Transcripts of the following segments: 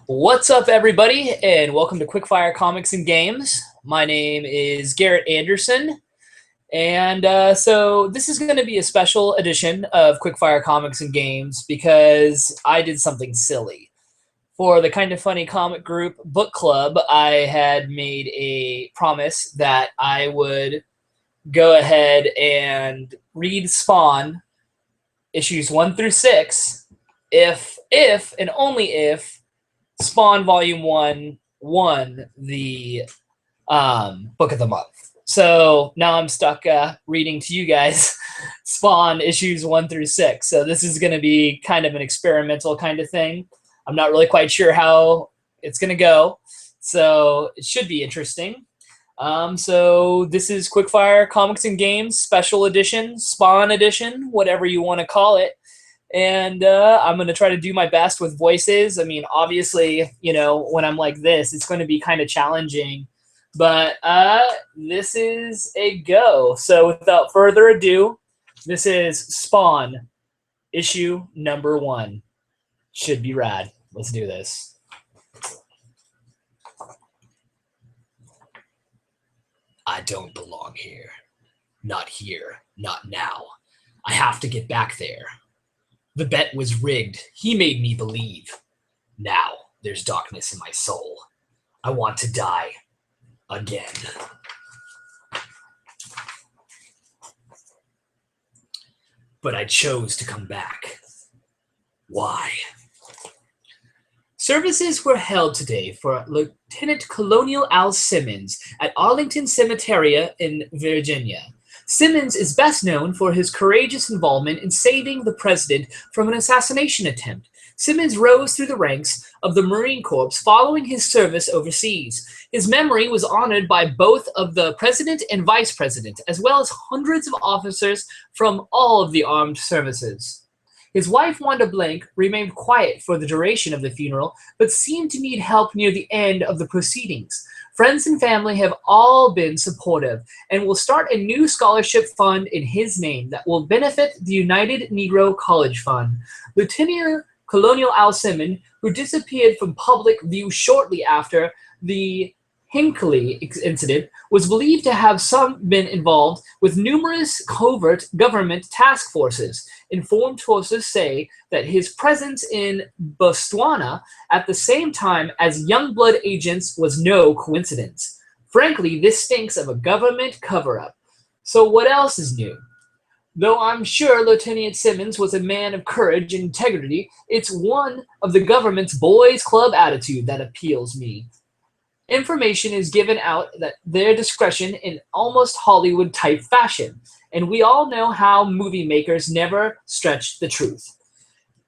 What's up, everybody, and welcome to Quickfire Comics and Games. My name is Garrett Anderson, and so this is going to be a special edition of Quickfire Comics and Games because I did something silly. For the Kind of Funny Comic Group Book Club, I had made a promise that I would go ahead and read Spawn issues 1 through 6 if and only if Spawn Volume 1 won the Book of the Month. So now I'm stuck reading to you guys Spawn issues 1 through 6. So this is going to be kind of an experimental kind of thing. I'm not really quite sure how it's going to go. So it should be interesting. So this is Quickfire Comics and Games Special Edition, Spawn Edition, whatever you want to call it. And I'm going to try to do my best with voices. I mean, obviously, when I'm like this, it's going to be kind of challenging. But this is a go. So without further ado, this is Spawn, issue number 1. Should be rad. Let's do this. I don't belong here. Not here. Not now. I have to get back there. The bet was rigged. He made me believe. Now there's darkness in my soul. I want to die again. But I chose to come back. Why? Services were held today for Lieutenant Colonial Al Simmons at Arlington Cemetery in Virginia. Simmons is best known for his courageous involvement in saving the president from an assassination attempt. Simmons rose through the ranks of the Marine Corps following his service overseas. His memory was honored by both of the president and vice president, as well as hundreds of officers from all of the armed services. His wife, Wanda Blank, remained quiet for the duration of the funeral, but seemed to need help near the end of the proceedings. Friends and family have all been supportive and will start a new scholarship fund in his name that will benefit the United Negro College Fund. Lieutenant Colonial Al Simmons, who disappeared from public view shortly after the Hinckley incident, was believed to have been involved with numerous covert government task forces. Informed sources say that his presence in Botswana at the same time as Youngblood agents was no coincidence. Frankly, this stinks of a government cover-up. So what else is new? Though I'm sure Lieutenant Simmons was a man of courage and integrity, it's one of the government's boys club attitude that appeals me. Information is given out at their discretion in almost Hollywood-type fashion, and we all know how movie makers never stretch the truth.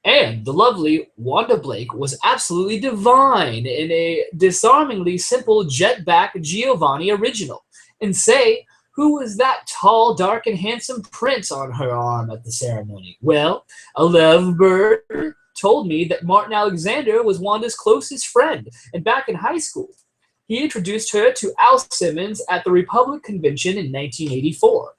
And the lovely Wanda Blake was absolutely divine in a disarmingly simple Jetback Giovanni original. And say, who was that tall, dark, and handsome prince on her arm at the ceremony? Well, a lovebird told me that Martin Alexander was Wanda's closest friend, and back in high school. He introduced her to Al Simmons at the Republic Convention in 1984.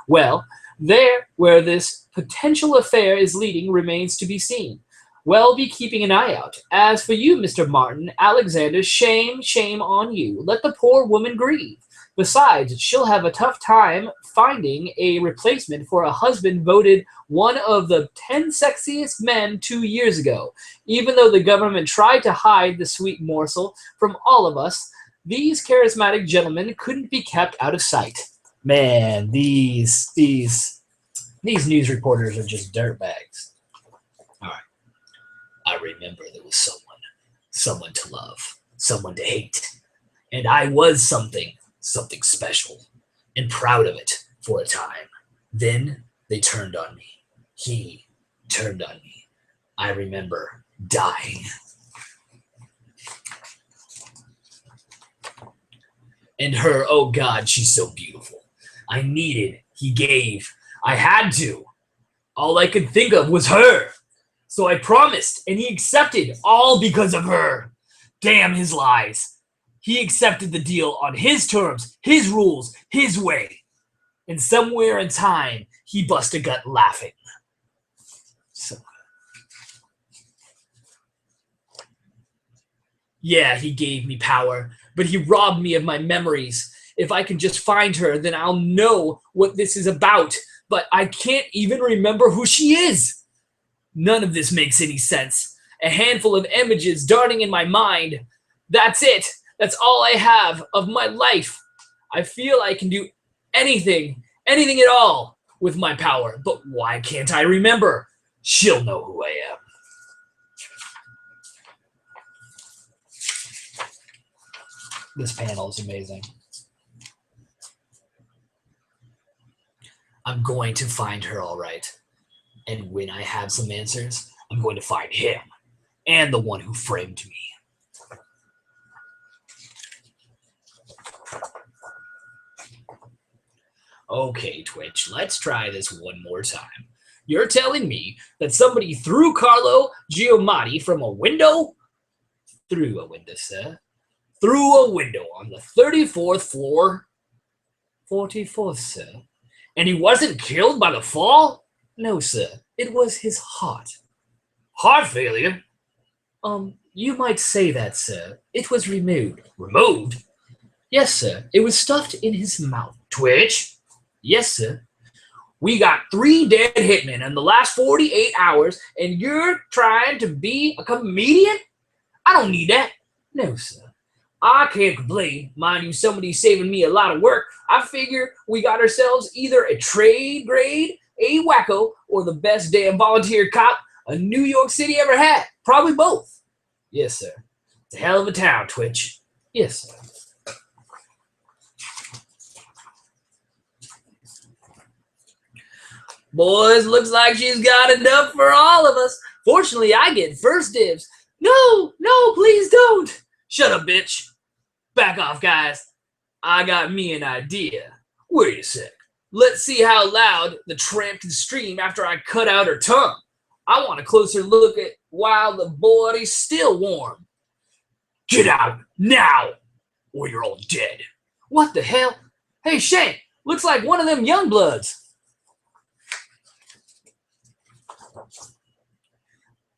Well, there, where this potential affair is leading remains to be seen. We'll be keeping an eye out. As for you, Mr. Martin Alexander, shame on you. Let the poor woman grieve. Besides, she'll have a tough time finding a replacement for a husband voted one of the 10 sexiest men 2 years ago. Even though the government tried to hide the sweet morsel from all of us, these charismatic gentlemen couldn't be kept out of sight. Man, these news reporters are just dirtbags. All right. I remember there was someone to love, someone to hate. And I was something special, and proud of it for a time. Then they turned on me. He turned on me. I remember dying. And her, oh God, she's so beautiful. I needed, he gave, I had to. All I could think of was her. So I promised, and he accepted, all because of her. Damn his lies. He accepted the deal on his terms, his rules, his way. And somewhere in time, he bust a gut laughing. So Yeah, he gave me power, but he robbed me of my memories. If I can just find her, then I'll know what this is about. But I can't even remember who she is. None of this makes any sense. A handful of images darting in my mind. That's it. That's all I have of my life. I feel I can do anything at all with my power. But why can't I remember? She'll know who I am. This panel is amazing. I'm going to find her, all right. And when I have some answers, I'm going to find him and the one who framed me. Okay, Twitch, let's try this one more time. You're telling me that somebody threw Carlo Giamatti from a window? Through a window, sir. Through a window on the 34th floor? 44th, sir. And he wasn't killed by the fall? No, sir. It was his heart. Heart failure? You might say that, sir. It was removed. Removed? Yes, sir. It was stuffed in his mouth. Twitch? Yes, sir. We got 3 dead hitmen in the last 48 hours, and you're trying to be a comedian? I don't need that. No, sir. I can't complain. Mind you, somebody's saving me a lot of work. I figure we got ourselves either a trade grade, a wacko, or the best damn volunteer cop a New York City ever had. Probably both. Yes, sir. It's a hell of a town, Twitch. Yes, sir. Boys, looks like she's got enough for all of us. Fortunately, I get first dibs. No, please don't. Shut up, bitch. Back off, guys. I got me an idea. Wait a sec. Let's see how loud the tramp can scream after I cut out her tongue. I want a closer look at while the body's still warm. Get out now, or you're all dead. What the hell? Hey, Shank, looks like one of them young bloods.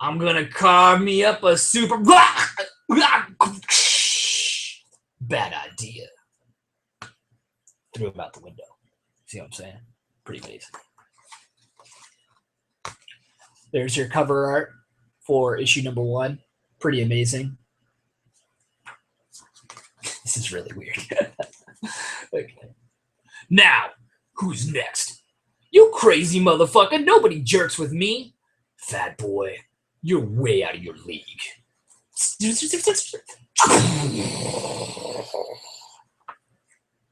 I'm gonna carve me up a super... Bad idea. Threw him out the window. See what I'm saying? Pretty basic. There's your cover art for issue number 1. Pretty amazing. This is really weird. Okay. Now, who's next? You crazy motherfucker. Nobody jerks with me. Fat boy, you're way out of your league.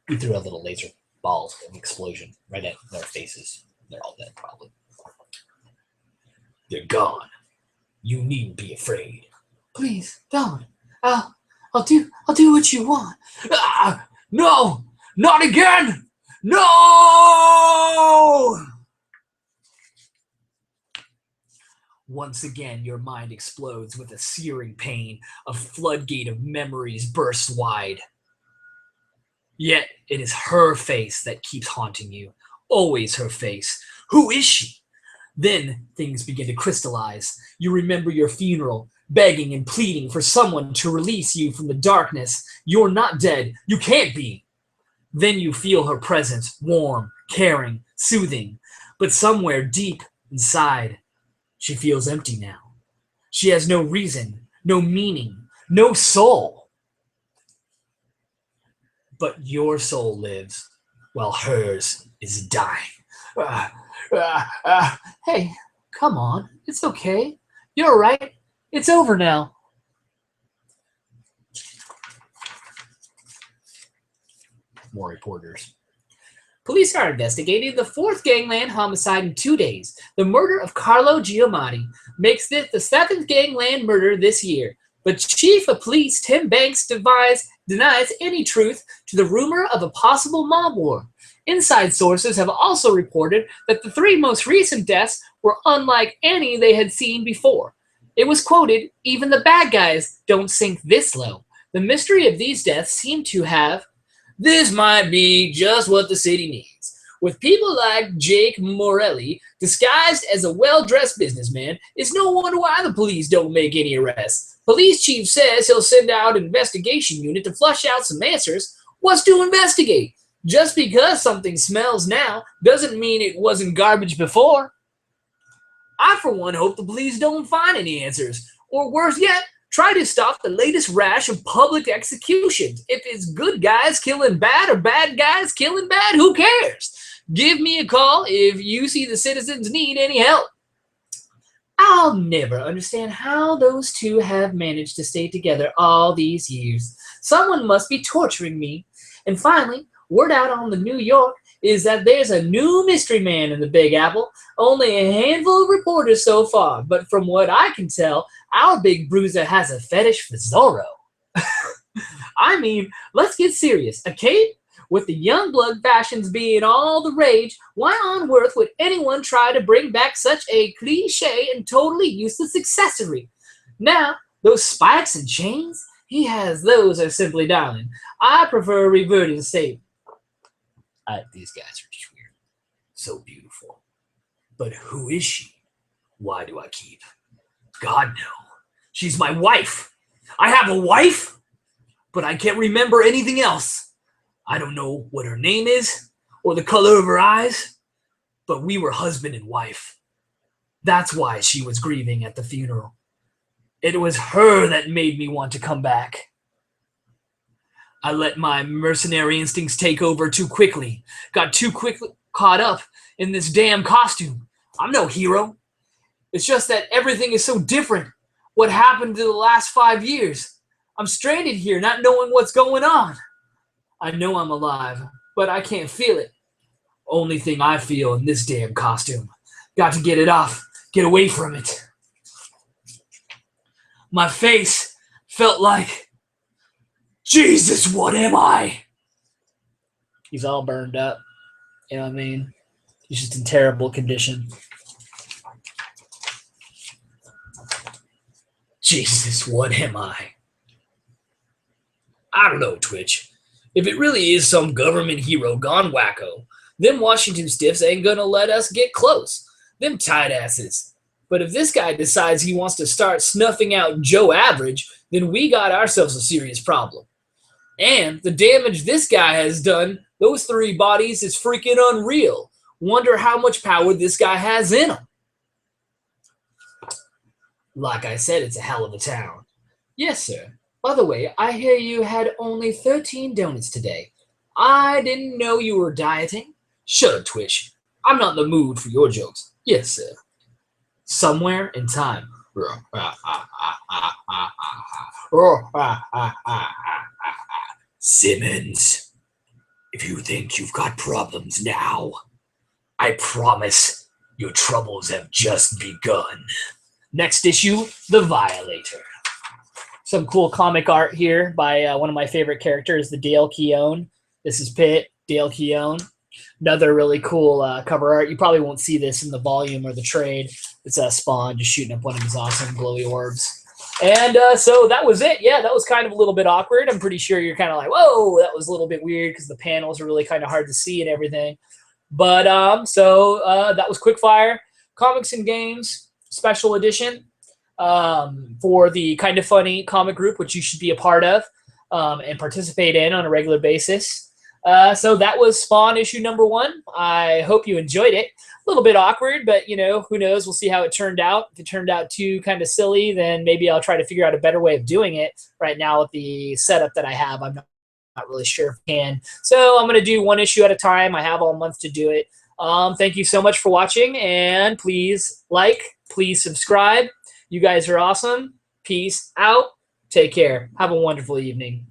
We threw a little laser balls of explosion right at their faces. They're all dead, probably. They're gone. You needn't be afraid. Please don't. I'll do what you want. No, not again. No! Once again, your mind explodes with a searing pain. A floodgate of memories bursts wide. Yet it is her face that keeps haunting you. Always her face. Who is she? Then things begin to crystallize. You remember your funeral, begging and pleading for someone to release you from the darkness. You're not dead. You can't be. Then you feel her presence, warm, caring, soothing. But somewhere deep inside, she feels empty now. She has no reason, no meaning, no soul. But your soul lives while hers is dying. Hey, come on. It's okay. You're all right. It's over now. More reporters. Police are investigating the 4th gangland homicide in 2 days. The murder of Carlo Giamatti makes this the 7th gangland murder this year. But Chief of Police Tim Banks denies any truth to the rumor of a possible mob war. Inside sources have also reported that the 3 most recent deaths were unlike any they had seen before. It was quoted, "Even the bad guys don't sink this low." The mystery of these deaths seemed to have... This might be just what the city needs. With people like Jake Morelli disguised as a well-dressed businessman, it's no wonder why the police don't make any arrests. Police chief says he'll send out an investigation unit to flush out some answers. What's to investigate? Just because something smells now doesn't mean it wasn't garbage before. I, for one, hope the police don't find any answers. Or worse yet, try to stop the latest rash of public executions. If it's good guys killing bad or bad guys killing bad, who cares? Give me a call if you see the citizens need any help. I'll never understand how those two have managed to stay together all these years. Someone must be torturing me. And finally, word out on the New York is that there's a new mystery man in the Big Apple. Only a handful of reporters so far, but from what I can tell, our big bruiser has a fetish for Zorro. I mean, let's get serious, okay? With the young blood fashions being all the rage, why on earth would anyone try to bring back such a cliche and totally useless accessory? Now, those spikes and chains, he has those are simply darling. I prefer reverting to state. These guys are just weird. So beautiful. But who is she? Why do I keep? God, no. She's my wife. I have a wife, but I can't remember anything else. I don't know what her name is or the color of her eyes, but we were husband and wife. That's why she was grieving at the funeral. It was her that made me want to come back. I let my mercenary instincts take over too quickly. Got too quickly caught up in this damn costume. I'm no hero. It's just that everything is so different. What happened to the last 5 years? I'm stranded here, not knowing what's going on. I know I'm alive, but I can't feel it. Only thing I feel in this damn costume. Got to get it off. Get away from it. My face felt like... Jesus, what am I? He's all burned up. You know what I mean? He's just in terrible condition. Jesus, what am I? I don't know, Twitch. If it really is some government hero gone wacko, them Washington stiffs ain't gonna let us get close. Them tight asses. But if this guy decides he wants to start snuffing out Joe Average, then we got ourselves a serious problem. And the damage this guy has done, those 3 bodies, is freaking unreal. Wonder how much power this guy has in him. Like I said, it's a hell of a town. Yes, sir. By the way, I hear you had only 13 donuts today. I didn't know you were dieting. Shut up, Twitch. I'm not in the mood for your jokes. Yes, sir. Somewhere in time. Simmons, if you think you've got problems now, I promise your troubles have just begun. Next issue, The Violator. Some cool comic art here by one of my favorite characters, the Dale Keown. This is Pitt, Dale Keown. Another really cool cover art. You probably won't see this in the volume or the trade. It's Spawn just shooting up one of his awesome glowy orbs. And so that was it. Yeah, that was kind of a little bit awkward. I'm pretty sure you're kind of like, whoa, that was a little bit weird because the panels are really kind of hard to see and everything. But that was Quickfire Comics and Games Special Edition for the Kind of Funny comic group, which you should be a part of and participate in on a regular basis. So that was Spawn issue number 1. I hope you enjoyed it. A little bit awkward, but, you know, who knows? We'll see how it turned out. If it turned out too kind of silly, then maybe I'll try to figure out a better way of doing it. Right now with the setup that I have, I'm not really sure if I can. So I'm going to do 1 issue at a time. I have all month to do it. Thank you so much for watching, and please like, please subscribe. You guys are awesome. Peace out. Take care. Have a wonderful evening.